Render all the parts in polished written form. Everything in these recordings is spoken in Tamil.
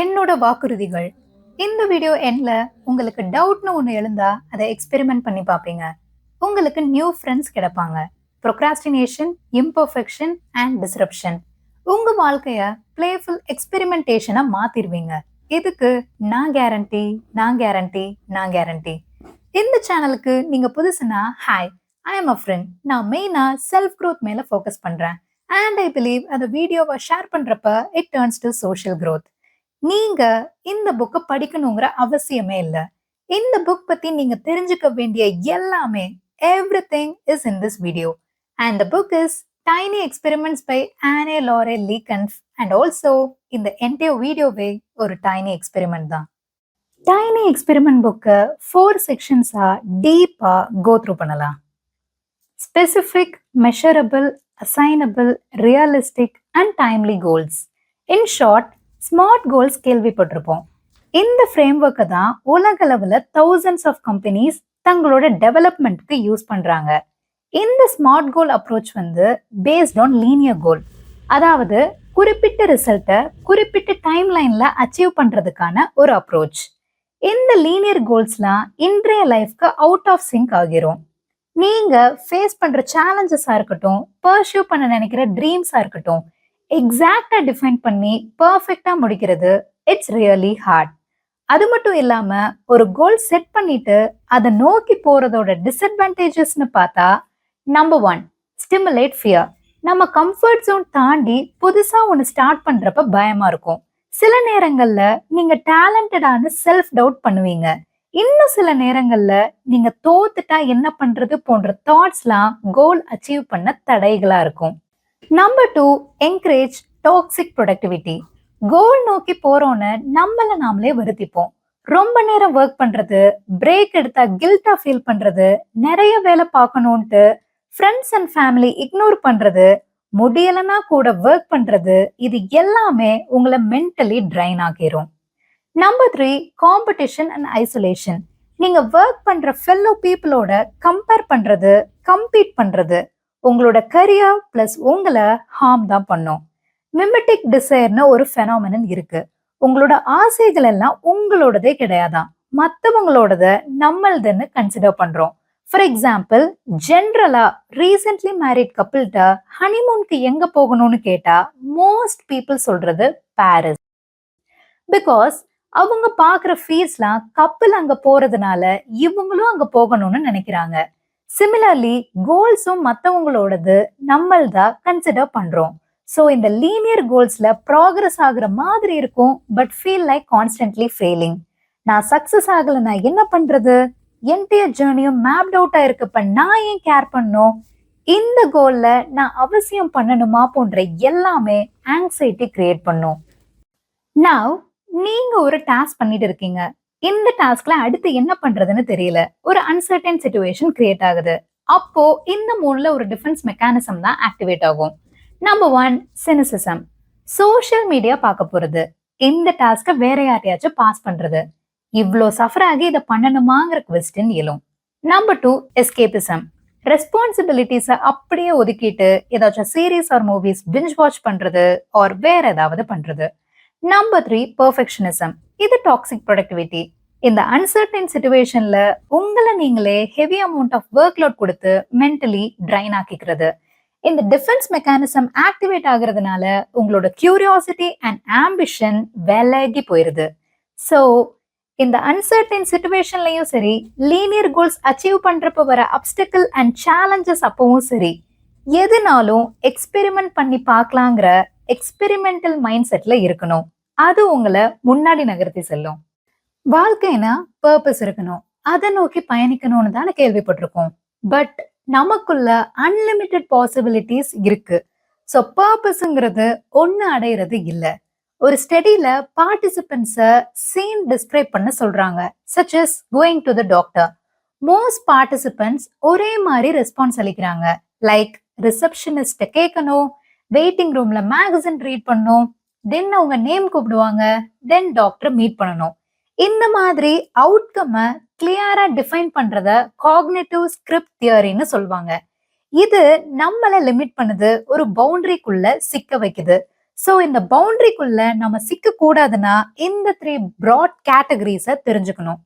என்னோட வாக்குறுதிகள். இந்த வீடியோ எண்ட்ல உங்களுக்கு டவுட்னு ஒண்ணு எழுந்தா அதை எக்ஸ்பெரிமெண்ட் பண்ணி பார்ப்பீங்க. உங்களுக்கு நியூ ஃப்ரெண்ட்ஸ் கிடைப்பாங்க. Procrastination, imperfection and disruption. உங்க வாழ்க்கைய பிளேஃபுல் எக்ஸ்பெரிமெண்டேஷனா மாத்திருவீங்க. இதுக்கு நான் கேரண்டி, நான் கேரண்டி, நான் கேரண்டி. இந்த சேனலுக்கு நீங்க புதுசுனா hi, I am a friend. நான் மெயினா செல்ஃப் growth மேல ஃபோக்கஸ் பண்றேன். அண்ட் ஐ பிலீவ் அந்த வீடியோவை ஷேர் பண்றப்ப it turns to social growth. நீங்க இந்த புக்க படிக்கணுங்கிற அவசியமே இல்ல. இந்த புக் பத்தி நீங்க தெரிஞ்சுக்க வேண்டிய எல்லாமே everything is in this video. And the book is Tiny Experiments by Anne Laure Leekens. And also இந்த entire வீடியோவே ஒரு tiny experiment தான். Tiny experiment புக்க 4 sections-ஆ டீப்பா go through பண்ணலாம். Specific, measurable, assignable, realistic and timely goals. In short, smart goals கேள்விப்பட்டிருப்போம். இந்த ஃப்ரேம்வொர்க்கை தான் உலகளவில் thousands ஆஃப் கம்பெனிஸ் தங்களோட டெவலப்மெண்ட்க்கு யூஸ் பண்றாங்க. இந்த ஸ்மார்ட் கோல் அப்ரோச் வந்து பேஸ்ட் ஆன் லீனியர் கோல், அதாவது குறிப்பிட்ட ரிசல்ட்டை குறிப்பிட்ட டைம் லைன்ல அச்சீவ் பண்றதுக்கான ஒரு அப்ரோச். இந்த லீனியர் கோல்ஸ்லாம் இன்றைய லைஃப்க்கு அவுட் ஆஃப் சிங்க் ஆகிரும். நீங்க ஃபேஸ் பண்ற சேலஞ்சஸா இருக்கட்டும், பர்சியூ பண்ண நினைக்கிற ட்ரீம்ஸா இருக்கட்டும், எக்ஸாக்டா டிஃபைன் பண்ணி பர்ஃபெக்டா முடிக்கிறது இட்ஸ் ரியலி ஹார்ட். அது மட்டும் இல்லாம ஒரு கோல் செட் பண்ணிட்டு அதை நோக்கி போறதோட டிஸ்அட்வான்டேஜஸ்னு பார்த்தா, நம்பர் 1, ஸ்டிமுலேட் ஃபியர். நம்ம கம்ஃபர்ட் ஜோன் தாண்டி புதுசா ஒன்று ஸ்டார்ட் பண்றப்ப பயமா இருக்கும். சில நேரங்கள்ல நீங்க டேலண்டடான செல்ஃப் டவுட் பண்ணுவீங்க. இன்னும் சில நேரங்கள்ல நீங்க தோத்துட்டா என்ன பண்றது போன்ற தாட்ஸ்லாம் கோல் அச்சீவ் பண்ண தடைகளா இருக்கும். Number 2, encourage toxic productivity. Goal நோக்கி போறோன்னு நம்மள நாமளே வருத்திப்போம். ரொம்ப நேரம் ஒர்க் பண்றது, பிரேக் எடுத்தா கில்ட்டா ஃபீல் பண்றது, நிறைய வேலை பார்க்கணும்ட்டு ஃப்ரெண்ட்ஸ் அண்ட் ஃபேமிலி இக்னோர் பண்றது, முடியலன்னா கூட ஒர்க் பண்றது, இது எல்லாமே உங்களை மென்டலி ட்ரைன் ஆகிரும். Number 3, competition and isolation. நீங்க ஒர்க் பண்ற ஃபெல்லோ பீப்புளோட கம்பேர் பண்றது, கம்பீட் பண்றது உங்களோட கரியர் பிளஸ் உங்களை ஹார்ம் தான் பண்ணும். மிமெட்டிக் டிசைர்னு ஒரு ஃபெனாமினன் இருக்கு. உங்களோட ஆசைகள் எல்லாம் உங்களோடதே கிடையாதான், மற்றவங்களோடத நம்மளதுன்னு கன்சிடர் பண்றோம். ஃபார் எக்ஸாம்பிள், ஜென்ரலா ரீசென்ட்லி மேரிட் கப்பிள்கிட்ட ஹனிமூனுக்கு எங்க போகணும்னு கேட்டா மோஸ்ட் பீப்புள் சொல்றது பாரிஸ். பிகாஸ் அவங்க பாக்குற ஃபீஸ்லாம் கப்பிள் அங்க போறதுனால இவங்களும் அங்க போகணும்னு நினைக்கிறாங்க. சிமிலர்லி கோல்ஸும் மற்றவங்களோடது நம்மள்தான் கன்சிடர் பண்றோம். ஸோ இந்த லீனியர் கோல்ஸ்ல ப்ராக்ரஸ் ஆகுற மாதிரி இருக்கும், but feel like constantly failing. நான் சக்சஸ் ஆகல, நான் என்ன பண்றது? என்டையர் ஜேர்னியும் மேப்ட் அவுட் ஆயிருக்கப்ப நான் ஏன் கேர் பண்ணும்? இந்த கோல்ல நான் அவசியம் பண்ணணுமா போன்ற எல்லாமே ஆங்ஸைட்டி கிரியேட் பண்ணும். நவ் நீங்க ஒரு டாஸ்க் பண்ணிட்டு இருக்கீங்க. இந்த டாஸ்க்ல அடுத்து என்ன பண்றதுன்னு தெரியல. ஒரு அன்சர்டன் சிச்சுவேஷன் கிரியேட் ஆகுது. அப்போ இந்த மூணுல ஒரு டிஃபென்ஸ் மெக்கானிசம் தான் ஆக்டிவேட் ஆகும். நம்பர் 1, சினிசிசம். சோஷியல் மீடியா பார்க்க போறது, இந்த டாஸ்க வேற யாரையாச்சும் பாஸ் பண்றது, இவ்ளோ சஃபர் ஆகி இதை பண்ணணுமாங்கிற குவெஸ்டின் எழும். Number 2, escapism. ரெஸ்பான்சிபிலிட்டிஸை அப்படியே ஒதுக்கிட்டு ஏதாச்சும் series or movies binge watch பண்றது ஆர் வேற ஏதாவது பண்றது. Number 3, perfectionism. இது டாக்ஸிக் ப்ரொடக்டிவிட்டி. இந்த அன்சர்டன் சிச்சுவேஷன்ல உங்களை நீங்களே heavy amount of work load கொடுத்து மென்டலி ட்ரைன் ஆக்கிக்கிறது. இந்த டிஃபென்ஸ் மெக்கானிசம் ஆக்டிவேட் ஆகுறதுனால உங்களோட கியூரியாசிட்டி அண்ட் ஆம்பிஷன் விலகி போயிருது. ஸோ இந்த அன்சர்டன் சிச்சுவேஷன்லயும் சரி, லீனியர் கோல்ஸ் அச்சீவ் பண்றப்ப வர அப்டிக்கல் அண்ட் சேலஞ்சஸ் அப்பவும் சரி, எதுனாலும் எக்ஸ்பெரிமெண்ட் பண்ணி பார்க்கலாங்கிற எக்ஸ்பெரிமெண்டல் மைண்ட் செட்ல இருக்கணும். அது உங்களை முன்னாடி நகர்த்தி செல்லும். வாழ்க்கைனா பர்பஸ் இருக்கணும், அதை நோக்கி பயணிக்கணும்னு தானே கேள்விப்பட்டிருக்கோம். பட் நமக்குள்ள அன்லிமிட்டெட் பாசிபிலிட்டிஸ் இருக்கு. ஸோ பர்பஸ்ங்கிறது ஒன்னு அடையிறது இல்லை. ஒரு ஸ்டடியில பார்ட்டிசிபென்ட்ஸை சீன் டிஸ்கிரைப் பண்ண சொல்றாங்க, such as going to the doctor. Most participants ஒரே மாதிரி ரெஸ்பான்ஸ் அளிக்கிறாங்க. லைக் ரிசப்ஷனிஸ்ட கேட்கணும், வெயிட்டிங் ரூம்ல மேகசின் ரீட் பண்ணணும், தென் அவங்க நேம் கூப்பிடுவாங்க, தென் டாக்டர் மீட் பண்ணணும். இந்த மாதிரி அவுட்கம கிளியரா டிஃபைன் பண்றத காக்னிட்டிவ் ஸ்கிரிப்ட் தியரின்னு சொல்லுவாங்க. இது நம்மள லிமிட் பண்ணுது, ஒரு பவுண்டரிக்குள்ள சிக்க வைக்குது. ஸோ இந்த பவுண்டரிக்குள்ள நம்ம சிக்க கூடாதுன்னா இந்த 3 ப்ராட் கேட்டகரிஸை தெரிஞ்சுக்கணும்.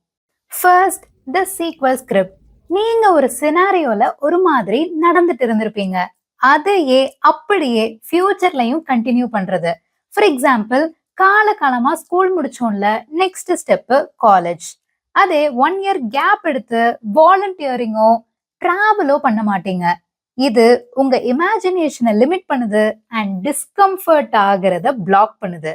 First, the sequel script. நீங்க ஒரு சினாரியோல ஒரு மாதிரி நடந்துட்டு இருந்திருப்பீங்க, அதையே அப்படியே ஃபியூச்சர்லயும் கண்டினியூ பண்றது. ஃபார் எக்ஸாம்பிள், காலகாலமா ஸ்கூல் முடிச்சோம்ல, நெக்ஸ்ட் ஸ்டெப் காலேஜ். அதே 1 இயர் கேப் எடுத்து வாலண்டியரிங்கோ டிராவலோ பண்ண மாட்டீங்க. இது உங்க இமேஜினேஷனை லிமிட் பண்ணுது அண்ட் டிஸ்கம்ஃபர்ட் ஆகிறத பிளாக் பண்ணுது.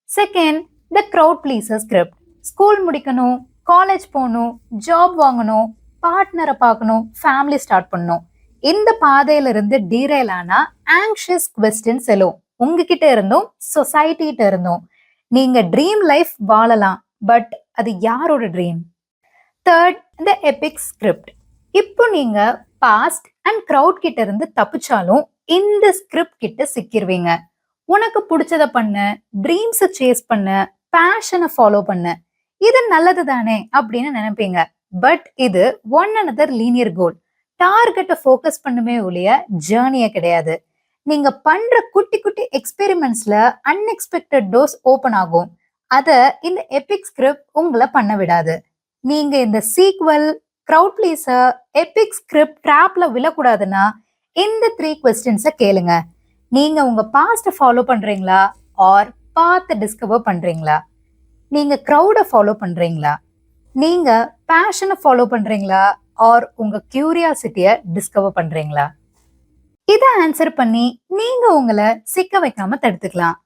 செகண்ட், த க்ரௌட் ப்ளீசர் ஸ்கிரிப்ட். ஸ்கூல் முடிக்கணும், காலேஜ் போகணும், ஜாப் வாங்கணும், பார்ட்னரை பார்க்கணும், ஃபேமிலி ஸ்டார்ட் பண்ணணும். இந்த பாதையில இருந்து டீரைல் ஆனா ஆங்ஷியஸ் கொஸ்டின்ஸ் எழும், உங்ககிட்ட இருந்தும் சொசைட்டிட்ட இருந்தும். நீங்க ட்ரீம் லைஃப் வாழலாம், பட் அது யாரோட ட்ரீம்? தேர்ட், த எபிக் ஸ்கிரிப்ட். இப்போ நீங்க பாஸ்ட் அண்ட் க்ரௌட் கிட்ட இருந்து தப்பிச்சாலும் இந்த ஸ்கிரிப்ட் கிட்ட சிக்கிருவீங்க. உனக்கு பிடிச்சத பண்ணு, ட்ரீம்ஸ சேஸ் பண்ணு, பேஷனை ஃபாலோ பண்ணு, இது நல்லது தானே அப்படின்னு நினைப்பீங்க. பட் இது ஒன் அனதர் லீனியர் கோல். டார்கெட்டை ஃபோக்கஸ் பண்ணுமே ஒழிய ஜேர்னியே கிடையாது. நீங்க பண்ற குட்டி குட்டி எக்ஸ்பெரிமெண்ட்ஸ்ல அன்எக்ஸ்பெக்டட் டோர்ஸ் ஓபன் ஆகும். அத இந்த எபிக் ஸ்கிரிப்ட் உங்களை பண்ண விடாது. நீங்க இந்த sequel, crowd pleaser, epic script ட்ராப்ல விழக்கூடாதுன்னா இந்த 3 கொஸ்டின்ஸை கேளுங்க. நீங்க உங்க பாஸ்ட ஃபாலோ பண்றீங்களா ஆர் பாத்தை டிஸ்கவர் பண்றீங்களா? நீங்க க்ரௌட ஃபாலோ பண்றீங்களா? நீங்க பேஷனை ஃபாலோ பண்றீங்களா ஆர் உங்க கியூரியாசிட்டியை டிஸ்கவர் பண்றீங்களா? இதை ஆன்சர் பண்ணி நீங்க உங்களை சிக்க வைக்காம தடுத்துக்கலாம்.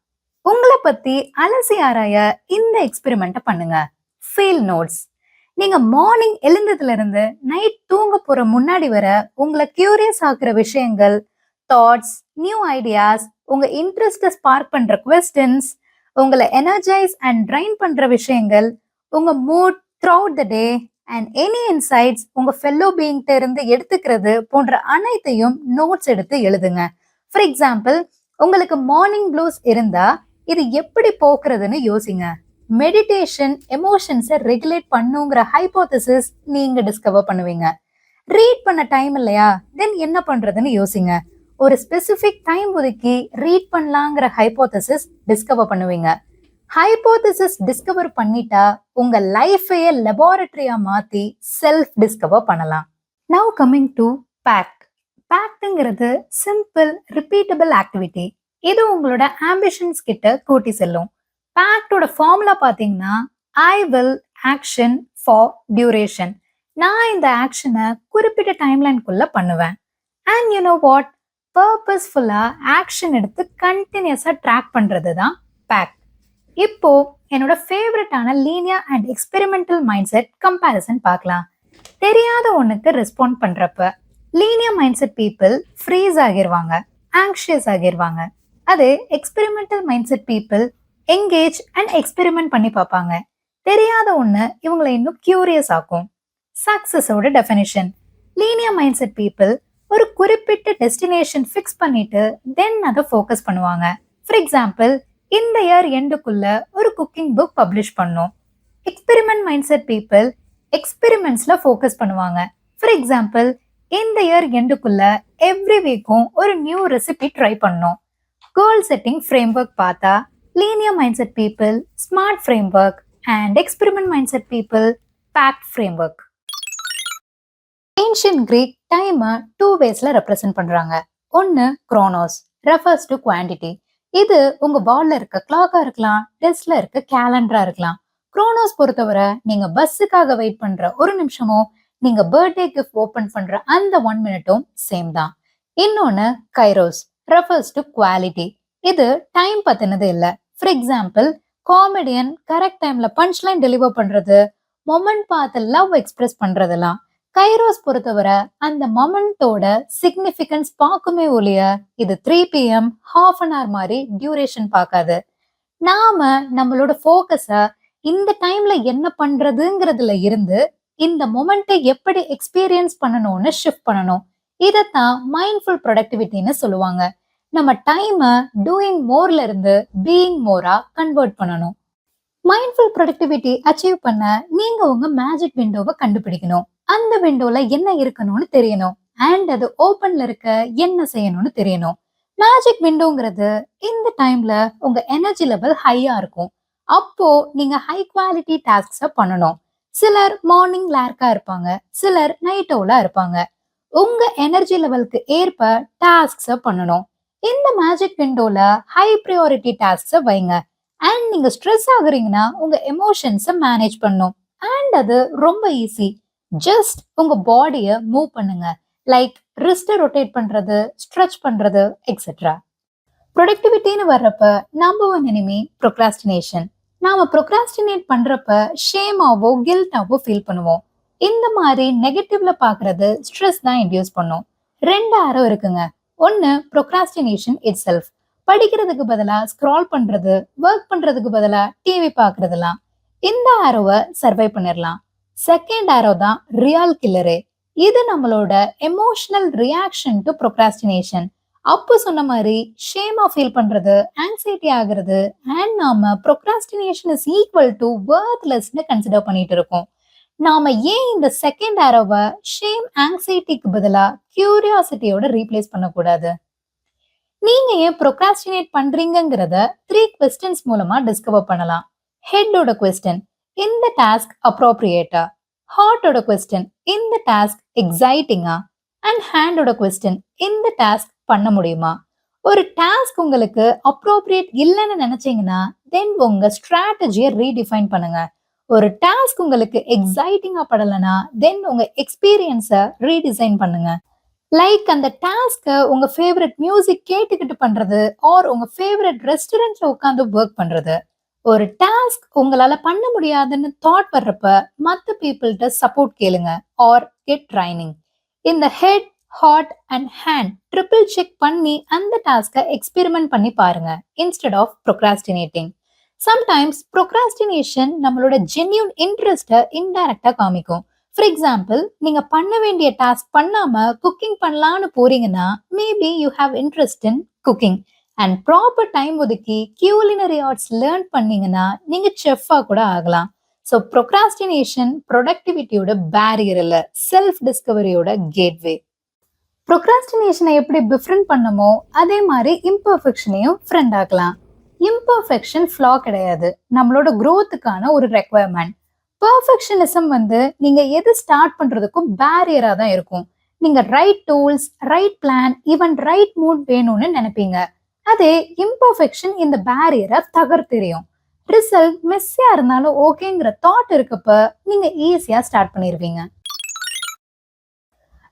உங்களை பத்தி அலசி ஆராய இந்த எக்ஸ்பெரிமெண்ட்டை பண்ணுங்க. Feel notes. நீங்க மார்னிங் எழுந்ததுல இருந்து நைட் தூங்க போற முன்னாடி வர உங்களை கியூரியஸ் ஆக்குற விஷயங்கள், தாட்ஸ், நியூ ஐடியாஸ், உங்க இன்ட்ரெஸ்ட ஸ்பார்க் பண்ற கொஸ்டின்ஸ், உங்களை எனர்ஜைஸ் அண்ட் ட்ரைன் பண்ற விஷயங்கள், உங்க mood throughout the day and any insights உங்க ஃபெல்லோ பீயிங்ட்ட இருந்து எடுத்துக்கிறது போன்ற அனைத்தையும் நோட்ஸ் எடுத்து எழுதுங்க. ஃபார் எக்ஸாம்பிள், உங்களுக்கு மார்னிங் ப்ளூஸ் இருந்தா இது எப்படி போக்குறதுன்னு யோசிங்க. மெடிடேஷன் எமோஷன்ஸை ரெகுலேட் பண்ணுங்கிற ஹைபோதசிஸ் நீங்க டிஸ்கவர் பண்ணுவீங்க. ரீட் பண்ண டைம் இல்லையா, தென் என்ன பண்றதுன்னு யோசிங்க. ஒரு ஸ்பெசிபிக் டைம் ஒதுக்கி ரீட் பண்ணலாங்கிற ஹைபோதசிஸ் டிஸ்கவர் பண்ணுவீங்க. ஹைபோதசிஸ் டிஸ்கவர் பண்ணிட்டா உங்க லைஃபையே லெபார்டரியா மாத்தி செல்ஃப் டிஸ்கவர் பண்ணலாம். Now coming to pact. பேக்ட்ங்கிறது சிம்பிள் ரிப்பீட்டபிள் ஆக்டிவிட்டி. இது உங்களோட ஆம்பிஷன்ஸ் கிட்ட கூட்டி செல்லும். பேக்டோட ஃபார்முலா பார்த்தீங்கன்னா, I will action for duration. நான் இந்த ஆக்ஷனை குறிப்பிட்ட டைம்லைனுக்குள்ள பண்ணுவேன். அண்ட் யூ நோ வாட், பர்பஸ்ஃபுல்லா ஆக்ஷன் எடுத்து கண்டினியூஸா ட்ராக் பண்றது தான் பேக்ட். இப்போ என்னோட ஃபேவரட்டான linear and experimental mind set comparison பார்க்கலாம். தெரியாத ஒண்ணுக்கு ரெஸ்பாண்ட் பண்றப்ப linear mind set people freeze ஆகிருவாங்க, ஆங்ஷியஸ் ஆகிருவாங்க. அதே experimental mind set people engage and experiment பண்ணி பார்ப்பாங்க. தெரியாத ஒண்ணு இவங்களை இன்னும் கியூரியஸ் ஆக்கும். சக்சஸோட definition. Linear mind set people ஒரு குறிப்பிட்ட டெஸ்டினேஷன் ஃபிக்ஸ் பண்ணிட்டு தென் அதை ஃபோக்கஸ் பண்ணுவாங்க. ஃபார் எக்ஸாம்பிள், இந்த இயர் எண்டுக்குள்ள ஒரு குக்கிங் புக் பப்ளிஷ் பண்ணும். எக்ஸ்பெரிமெண்ட் மைண்ட் செட் பீப்புள் எக்ஸ்பெரிமெண்ட்ஸ்ல ஃபோக்கஸ் பண்ணுவாங்க. ஃபார் எக்ஸாம்பிள், இந்த இயர் எண்டுக்குள்ள எவ்ரி வீக்கும் ஒரு நியூ ரெசிபி ட்ரை பண்ணும். கோல் செட்டிங் ஃப்ரேம் ஒர்க் பார்த்தா linear mindset people, smart framework, and experiment mindset people, packed framework. Ancient Greek timer 2 waysல represent பண்றாங்க. ஒன்னு chronos, refers to quantity. இது உங்க வால்ல இருக்க கிளாக்கா இருக்கலாம், டெஸ்க்ல இருக்க கேலண்டரா இருக்கலாம். chronos பொறுத்தவரை நீங்க பஸ்ஸுக்காக வெயிட் பண்ற ஒரு நிமிஷமும், நீங்க பர்த்டே கிஃப்ட் ஓபன் பண்ற அந்த 1 மினிட்டும் சேம் தான். இன்னொன்னு kairos, refers to quality. இது டைம் பத்தினது இல்ல. ஃபார் எக்ஸாம்பிள், காமெடியன் கரெக்ட் டைம்ல பஞ்ச் லைன் டெலிவர் பண்றது, மொமெண்ட் பார்த்து லவ் எக்ஸ்பிரஸ் பண்றதெல்லாம். கைரோஸ் பொறுத்தவரை அந்த மொமெண்டோட சிக்னிஃபிகன்ஸ் பார்க்குமே ஒழிய இது 3 PM ஹாஃப் அன் ஹவர் மாதிரி டியூரேஷன் பார்க்காது. நாம நம்மளோட ஃபோக்கஸை இந்த டைம்ல என்ன பண்றதுங்கிறதுல இருந்து இந்த மொமெண்ட்டை எப்படி எக்ஸ்பீரியன்ஸ் பண்ணணும்னு ஷிஃப்ட் பண்ணணும். இதைத்தான் மைண்ட்ஃபுல் ப்ரொடக்டிவிட்டின்னு சொல்லுவாங்க. நம்ம டைமை டூயிங் மோர்ல இருந்து பீயிங் மோரா கன்வெர்ட் பண்ணணும். மைண்ட்ஃபுல் ப்ரொடக்டிவிட்டி அச்சீவ் பண்ண நீங்க உங்க மேஜிக் விண்டோவை கண்டுபிடிக்கணும். அந்த விண்டோல என்ன இருக்கணும்னு தெரியணும். அண்ட் அது ஓப்பன்ல இருக்க என்ன செய்யணும்னு தெரியணும். மேஜிக் விண்டோங்கிறது இந்த டைம்ல உங்க எனர்ஜி லெவல் ஹையா இருக்கும். அப்போ நீங்க ஹை குவாலிட்டி டாஸ்க்ஸ பண்ணணும். சிலர் மார்னிங் லேர்க்கா இருப்பாங்க, சிலர் நைட் ஓலா இருப்பாங்க. உங்க எனர்ஜி லெவலுக்கு ஏற்ப டாஸ்க்ஸ பண்ணணும். இந்த மேஜிக் விண்டோல ஹை ப்ரையாரிட்டி டாஸ்க்ஸ வைங்க. அண்ட் நீங்க ஸ்ட்ரெஸ் ஆகுறீங்கன்னா உங்க எமோஷன்ஸ மேனேஜ் பண்ணும். அண்ட் அது ரொம்ப ஈஸி. ஜஸ்ட் உங்க பாடிய மூவ் பண்ணுங்க. லைக் ரிஸ்ட ரொட்டேட் பண்றது, ஸ்ட்ரெச் பண்றது, எக்ஸெட்ரா. ப்ரொடக்டிவிட்டின்னு வர்றப்ப நம்பர் ஒன் எனிமி ப்ரொக்ராஸ்டினேஷன். நாம ப்ரொக்ராஸ்டினேட் பண்றப்ப ஷேமாவோ கில்ட்டாவோ ஃபீல் பண்ணுவோம். இந்த மாதிரி நெகட்டிவ்ல பாக்குறது ஸ்ட்ரெஸ் தான் இன்டியூஸ் பண்ணும். ரெண்டு ஆரோ இருக்குங்க. ஒன்னு ப்ரொக்ராஸ்டினேஷன் இட் செல்ஃப். படிக்கிறதுக்கு பதிலா ஸ்க்ரால் பண்றது, ஒர்க் பண்றதுக்கு பதிலா டிவி பாக்குறதுலாம். இந்த ஆரோவை சர்வை பண்ணிடலாம். செகண்ட் ஆரோ தான் ரியல் கில்லரே. இது நம்மளோட எமோஷனல் ரியாக்ஷன் டு ப்ரொக்ராஸ்டினேஷன். அப்போ சொன்ன மாதிரி ஷேமா ஃபீல் பண்றது, ஆங்ஸைட்டி ஆகுறது, அண்ட் நாம ப்ரொக்ராஸ்டினேஷன் இஸ் ஈக்குவல் டு வர்த்லெஸ்னு கன்சிடர் பண்ணிட்டு இருக்கோம். நாம ஏன் இந்த செகண்ட் ஆரோவை ஷேம் ஆங்ஸைட்டிக்கு பதிலா கியூரியாசிட்டியோட ரீப்ளேஸ் பண்ணக்கூடாது? நீங்க ஏன் ப்ரொக்ராஸ்டினேட் பண்றீங்கிறத 3 கொஸ்டின்ஸ் மூலமா டிஸ்கவர் பண்ணலாம். ஹெட்டோட கொஸ்டின், இந்த டாஸ்க் அப்ரோப்ரியேட்டா? ஹார்ட்டோட கொஸ்டின், இந்த டாஸ்க் எக்ஸைட்டிங்கா? அண்ட் ஹேண்டோட கொஸ்டின், இந்த டாஸ்க் பண்ண முடியுமா? ஒரு டாஸ்க் உங்களுக்கு அப்ரோப்ரியேட் இல்லைன்னு நினைச்சீங்கன்னா தென் உங்க ஸ்ட்ராட்டஜியை ரீடிஃபைன் பண்ணுங்க. ஒரு டாஸ்க் உங்களுக்கு எக்ஸைட்டிங்கா படலைன்னா தென் உங்க எக்ஸ்பீரியன்ஸை ரீடிசைன் பண்ணுங்க. லைக் அந்த டாஸ்க்கை உங்க ஃபேவரட் மியூசிக் கேட்டுக்கிட்டு பண்றது, ஆர் உங்க ஃபேவரட் ரெஸ்டாரண்ட்ல உட்காந்து ஒர்க் பண்றது. ஒரு டாஸ்க் உங்களால பண்ண முடியாதுன்னு தாட் வர்றப்ப மற்ற பீப்புள்கிட்ட சப்போர்ட் கேளுங்க ஆர் கெட் ட்ரைனிங். இந்த head, heart and hand triple check பண்ணி அந்த டாஸ்கை எக்ஸ்பெரிமெண்ட் பண்ணி பாருங்க instead of procrastinating. Sometimes procrastination நம்மளோட ஜென்யூன் இன்ட்ரெஸ்ட்டை இன்டைரக்டா காமிக்கும். ஃபார் எக்ஸாம்பிள், நீங்க பண்ண வேண்டிய டாஸ்க் பண்ணாம குக்கிங் பண்ணலான்னு போறீங்கன்னா maybe you have interest in cooking. And proper time ஒதுக்கி கியூலினரி ஆர்ட்ஸ் லேர்ன் பண்ணீங்கன்னா நீங்க செஃப்பா கூட ஆகலாம். ஸோ ப்ரொக்ராஸ்டினேஷன் ப்ரொடக்டிவிட்டியோட பேரியர் இல்ல, செல்ஃப் டிஸ்கவரியோட கேட்வே. ப்ரொக்ராஸ்டினேஷனை எப்படி டிஃப்ரெண்ட் பண்ணமோ அதே மாதிரி இம்பர்ஃபெக்ஷனையும் ஃப்ரெண்ட் ஆக்கலாம். இம்பர்ஃபெக்ஷன் ஃப்ளா கிடையாது, நம்மளோட growthக்கான ஒரு ரெக்குவயர்மெண்ட். பர்ஃபெக்ஷனிசம் நீங்க எது ஸ்டார்ட் பண்றதுக்கும் பேரியரா தான் இருக்கும். நீங்க right tools, right plan, even right mood வேணும்னு நினைப்பீங்க. அதே இம்பர்ஃபெக்ஷன் இந்த பேரியரை தகர்த்தெறியும். ரிசல்ட் மெஸ்ஸியா இருந்தாலும் ஓகேங்கிற தாட் இருக்கப்ப நீங்க ஈஸியா ஸ்டார்ட் பண்ணிருவீங்க.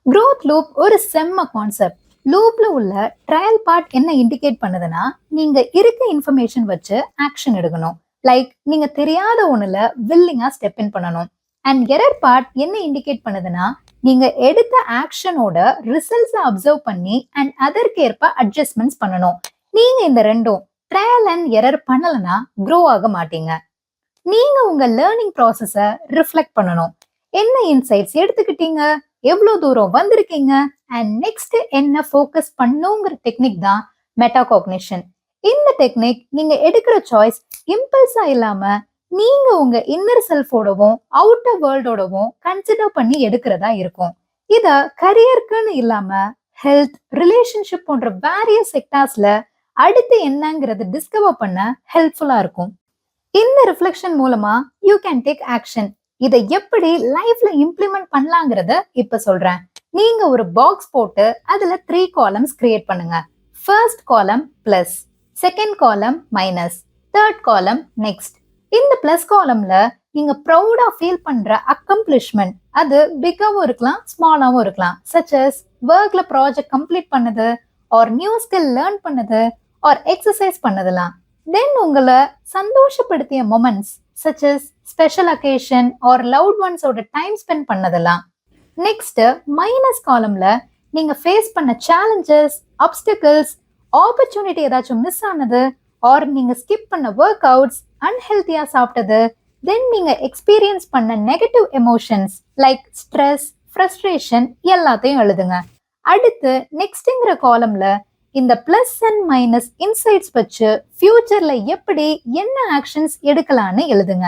growth loop ஒரு செம்ம கான்செப்ட். லூப்ல உள்ள ட்ரையல் பார்ட் என்ன இண்டிகேட் பண்ணுதுன்னா, நீங்க இருக்க இன்ஃபர்மேஷன் வச்சு ஆக்ஷன் எடுக்கணும். லைக் நீங்க தெரியாத ஒண்ணுல வில்லிங்கா ஸ்டெப் இன் பண்ணணும். அண்ட் எரர் பார்ட் என்ன இண்டிகேட் பண்ணுதுன்னா, நீங்க எடுத்த ஆக்ஷனோட ரிசல்ட்ஸ் அப்சர்வ் பண்ணி அண்ட் அதற்கேற்ப அட்ஜஸ்ட்மெண்ட்ஸ் பண்ணணும். நீங்க இந்த ரெண்டும் ட்ரையல் அண்ட் எரர் பண்ணலனா க்ரோ ஆக மாட்டீங்க. நீங்க உங்க லேர்னிங் ப்ராசஸ ரிஃப்ளெக்ட் பண்ணணும். என்ன இன்சைட்ஸ் எடுத்துக்கிட்டீங்க, எவ்வளவு தூரம் வந்திருக்கீங்க, அண்ட் நெக்ஸ்ட் என்ன ஃபோக்கஸ் பண்ணுங்கிற டெக்னிக் தான் மெட்டாகாக்னிஷன். இந்த டெக்னிக் நீங்க எடுக்கிற சாய்ஸ் இம்பல்ஸா இல்லாம நீங்க உங்க இன்னர் செல்ஃபோடவும் அவுட்டர் வேர்ல்டோடவும் கன்சிடர் பண்ணி எடுக்கிறதா இருக்கும். இத கரியருக்குன்னு இல்லாம ஹெல்த், ரிலேஷன்ஷிப் போன்ற வேரியஸ் செக்டார்ஸ்ல அடுத்து என்னங்கிறது டிஸ்கவர் பண்ண ஹெல்ப்ஃபுல்லா இருக்கும். இந்த ரிஃப்ளெக்ஷன் மூலமா யூ கேன் டேக் ஆக்ஷன். இதை எப்படி லைஃப்ல இம்ப்ளிமெண்ட் பண்ணலாங்கிறத இப்ப சொல்றேன். நீங்க ஒரு பாக்ஸ் போட்டு அதுல 3 காலம்ஸ் கிரியேட் பண்ணுங்க. First column plus, second column minus, third காலம் நெக்ஸ்ட். இந்த பிளஸ் காலம்ல நீங்க ப்ரௌடா ஃபீல் பண்ற அக்கம்ப்ளிஷ்மெண்ட், அது பிக்காவும் இருக்கலாம், ஸ்மாலாவும் இருக்கலாம். சச் அஸ் ஒர்க்ல ப்ராஜெக்ட் கம்ப்ளீட் பண்ணது, ஆர் நியூ ஸ்கில் லேர்ன் பண்ணது, ஆர் எக்ஸசைஸ் பண்ணதெல்லாம். தென் உங்களை சந்தோஷப்படுத்திய moments such as special occasion or loved ஒன்ஸோட டைம் ஸ்பெண்ட் பண்ணதெல்லாம். நெக்ஸ்ட் மைனஸ் காலம்ல நீங்க ஃபேஸ் பண்ண சேலஞ்சஸ், அப்டிகல்ஸ், ஆப்பர்ச்சுனிட்டி ஏதாச்சும் மிஸ் ஆனது, ஆர் நீங்க ஸ்கிப் பண்ண ஒர்க் அவுட்ஸ், அன்ஹெல்த்தியா சாப்பிட்டது, தென் நீங்க எக்ஸ்பீரியன்ஸ் பண்ண negative emotions like stress, frustration எல்லாத்தையும் எழுதுங்க. அடுத்து நெக்ஸ்ட்ங்கிற காலம்ல இந்த பிளஸ் அண்ட் மைனஸ் இன்சைட்ஸ் வச்சு ஃபியூச்சர்ல எப்படி என்ன ஆக்ஷன்ஸ் எடுக்கலான்னு எழுதுங்க.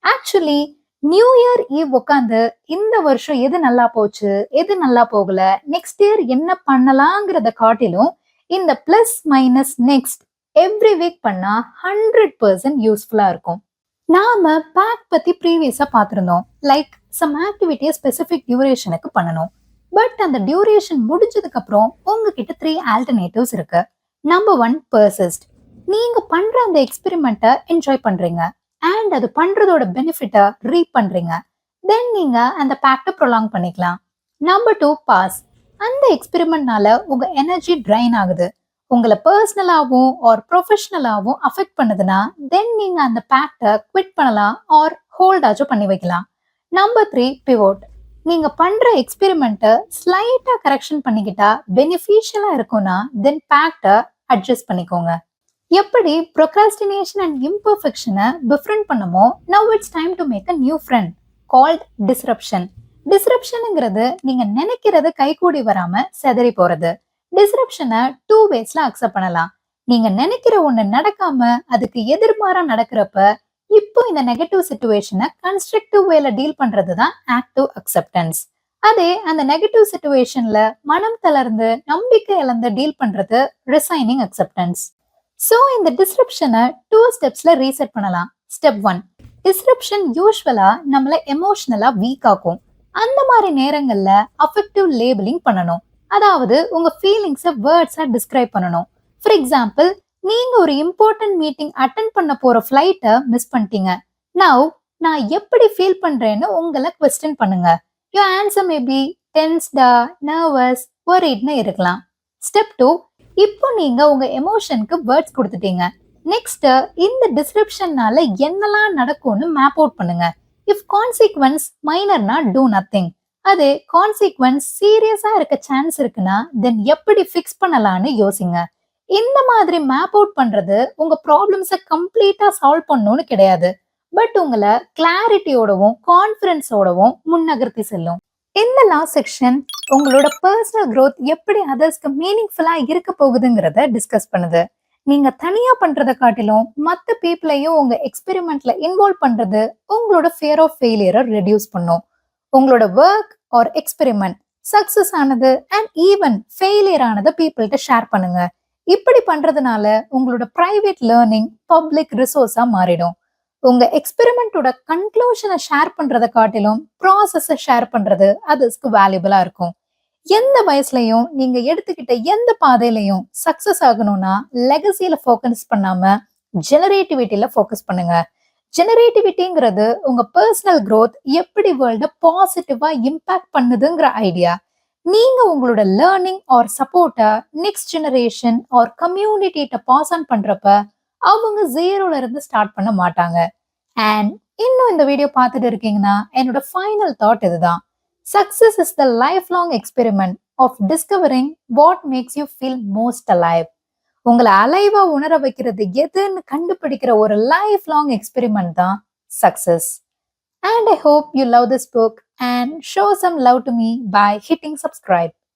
ஆக்சுவலி நியூ இயர் ஈவ் உட்காந்து இந்த வருஷம் எது நல்லா போச்சு, எது நல்லா போகல, நெக்ஸ்ட் இயர் என்ன பண்ணலாங்கிறத காட்டிலும் இந்த plus minus next every week பண்ணா 100% யூஸ்ஃபுல்லா இருக்கும். நாம பேக் பத்தி ப்ரீவியஸா பார்த்திருந்தோம். லைக் சம் ஆக்டிவிட்டியை ஸ்பெசிபிக் டியூரேஷனுக்கு பண்ணணும். பட் அந்த டியூரேஷன் முடிஞ்சதுக்கு அப்புறம் உங்ககிட்ட 3 ஆல்டர்னேட்டிவ்ஸ் இருக்கு. Number 1 persist. நீங்க பண்ற அந்த எக்ஸ்பெரிமெண்ட்டை என்ஜாய் பண்றீங்க அண்ட் அது பண்றதோட பெனிஃபிட்டை ரீப் பண்றீங்க. தென் நீங்க அந்த பேக்டை ப்ரொலாங் பண்ணிக்கலாம். Number 2 pass. அந்த எக்ஸ்பெரிமெண்ட்னால உங்க எனர்ஜி ட்ரைன் ஆகுது, உங்களை பர்சனலாகவும் ஆர் ப்ரொஃபஷனலாகவும் அஃபெக்ட் பண்ணுதுன்னா தென் நீங்க அந்த பேக்டை குவிட் பண்ணலாம் ஆர் ஹோல்டாச்சும் பண்ணி வைக்கலாம். Number 3 pivot. நீங்க பண்ற எக்ஸ்பெரிமெண்ட்டை ஸ்லைட்டா கரெக்ஷன் பண்ணிக்கிட்டா பெனிஃபிஷியலா இருக்கும்னா தென் பேக்டை அட்ஜஸ்ட் பண்ணிக்கோங்க. எப்படி ப்ரொக்ராஸ்டினேஷன் அண்ட் இம்பர்ஃபெக்ஷனை டிஃப்ரெண்ட் பண்ணமோ now it's time to make a new friend called disruption. டிஸ்ரப்ஷனுங்கிறது நீங்க நினைக்கிறது கைகூடி வராம செதறி போறது. டிஸ்ரப்ஷனை 2 வேஸ்ல அக்செப்ட் பண்ணலாம். நீங்க நினைக்கிற ஒண்ணு நடக்காம அதுக்கு எதிர்மாறா நடக்கிறப்ப இப்போ இந்த நெகட்டிவ் சிச்சுவேஷனை கன்ஸ்ட்ரக்டிவ் வேல டீல் பண்றது தான் ஆக்டிவ் அக்செப்டன்ஸ். அதே அந்த நெகட்டிவ் சிச்சுவேஷன்ல மனம் தளர்ந்து நம்பிக்கை இழந்து டீல் பண்றது ரிசைனிங் அக்செப்டன்ஸ். ஸோ இந்த டிஸ்ரப்ஷனை 2 ஸ்டெப்ஸ்ல ரீசெட் பண்ணலாம். ஸ்டெப் 1, டிஸ்ரப்ஷன் யூஸ்வலா நம்மளை எமோஷனலா வீக் ஆக்கும். அந்த மாதிரி நேரங்கள்ல அஃபெக்டிவ் லேபிளிங் பண்ணணும். அதாவது உங்க ஃபீலிங்ஸை வேர்ட்ஸா டிஸ்கிரைப் பண்ணணும். ஃபார் எக்ஸாம்பிள், நீங்க ஒரு இம்பார்ட்டன்ட் மீட்டிங் அட்டென்ட் பண்ண போற ஃபிளைட்டை மிஸ் பண்ணிட்டீங்க. நவ் நான் எப்படி ஃபீல் பண்றேன்னு உங்களை கொஸ்டின் பண்ணுங்க. யுவர் ஆன்சர் மே பி டென்ஸ்டா, நர்வஸ், வொரிட்னு இருக்கலாம். ஸ்டெப் 2, இப்போ நீங்க உங்க எமோஷனுக்கு வேர்ட்ஸ் கொடுத்துட்டீங்க. நெக்ஸ்ட் இந்த டிஸ்கிரிப்ஷன்னால என்னெல்லாம் நடக்கும்னு மேப் அவுட் பண்ணுங்க. இஃப் கான்சிக்வன்ஸ் மைனர்னா டூ நத்திங். அது கான்சிக்வன்ஸ் சீரியஸா இருக்க சான்ஸ் இருக்குன்னா தென் எப்படி ஃபிக்ஸ் பண்ணலாம்னு யோசிங்க. இந்த மாதிரி மேப் அவுட் பண்றது உங்க ப்ராப்ளம்ஸை கம்ப்ளீட்டா சால்வ் பண்ணணும்னு கிடையாது, பட் உங்களை கிளாரிட்டியோடவும் கான்ஃபிடன்ஸோடவும் முன்னகர்த்தி செல்லும். இந்த லாஸ்ட் செக்ஷன் உங்களோட பர்சனல் growth எப்படி அதர்ஸ்க்கு மீனிங்ஃபுல்லா இருக்க போகுதுங்கிறத டிஸ்கஸ் பண்ணுது. நீங்க தனியா பண்றதை காட்டிலும் மற்ற பீப்புளையும் உங்க எக்ஸ்பெரிமெண்ட்ல இன்வால்வ் பண்றது உங்களோட ஃபியர் ஆஃப் ஃபெயிலியரை ரெடியூஸ் பண்ணும். உங்களோட ஒர்க் ஆர் எக்ஸ்பெரிமெண்ட் சக்சஸ் ஆனது அண்ட் ஈவன் ஃபெயிலியர் ஆனதை பீப்புள்கிட்ட ஷேர் பண்ணுங்க. இப்படி பண்றதுனால உங்களோட பிரைவேட் லேர்னிங் பப்ளிக் ரிசோர்ஸா மாறிடும். உங்க எக்ஸ்பெரிமெண்டோட கன்க்ளூஷனை ஷேர் பண்றதை காட்டிலும் ப்ராசஸை ஷேர் பண்றது அதர்ஸ்க்கு வேல்யூபிளா இருக்கும். எந்த வயசுலயும் நீங்க எடுத்துக்கிட்ட எந்த பாதையிலையும் சக்சஸ் ஆகணும்னா லெகசியில ஃபோக்கஸ் பண்ணாம ஜெனரேட்டிவிட்டியில ஃபோக்கஸ் பண்ணுங்க. ஜெனரேட்டிவிட்டிங்கிறது உங்க பர்சனல் growth எப்படி வேர்ல்ட பாசிட்டிவா இம்பாக்ட் பண்ணுதுங்கிற ஐடியா. நீங்க உங்களோட லேர்னிங் ஆர் சப்போர்ட்டை நெக்ஸ்ட் ஜெனரேஷன் ஆர் கம்யூனிட்டிட்ட பாஸ் ஆன் பண்றப்ப அவங்க ஜீரோல இருந்து ஸ்டார்ட் பண்ண மாட்டாங்க. அண்ட் இன்னும் இந்த வீடியோ பார்த்துட்டு இருக்கீங்கன்னா என்னோட ஃபைனல் தாட் இதுதான். Success is the lifelong experiment of discovering what makes you feel most alive. உங்களை அலைவா உணர வைக்கிறது எதுன்னு கண்டுபிடிக்கிற ஒரு லைஃப் லாங் எக்ஸ்பெரிமெண்ட் தான் success. And I hope you love this book and show some love to me by hitting subscribe.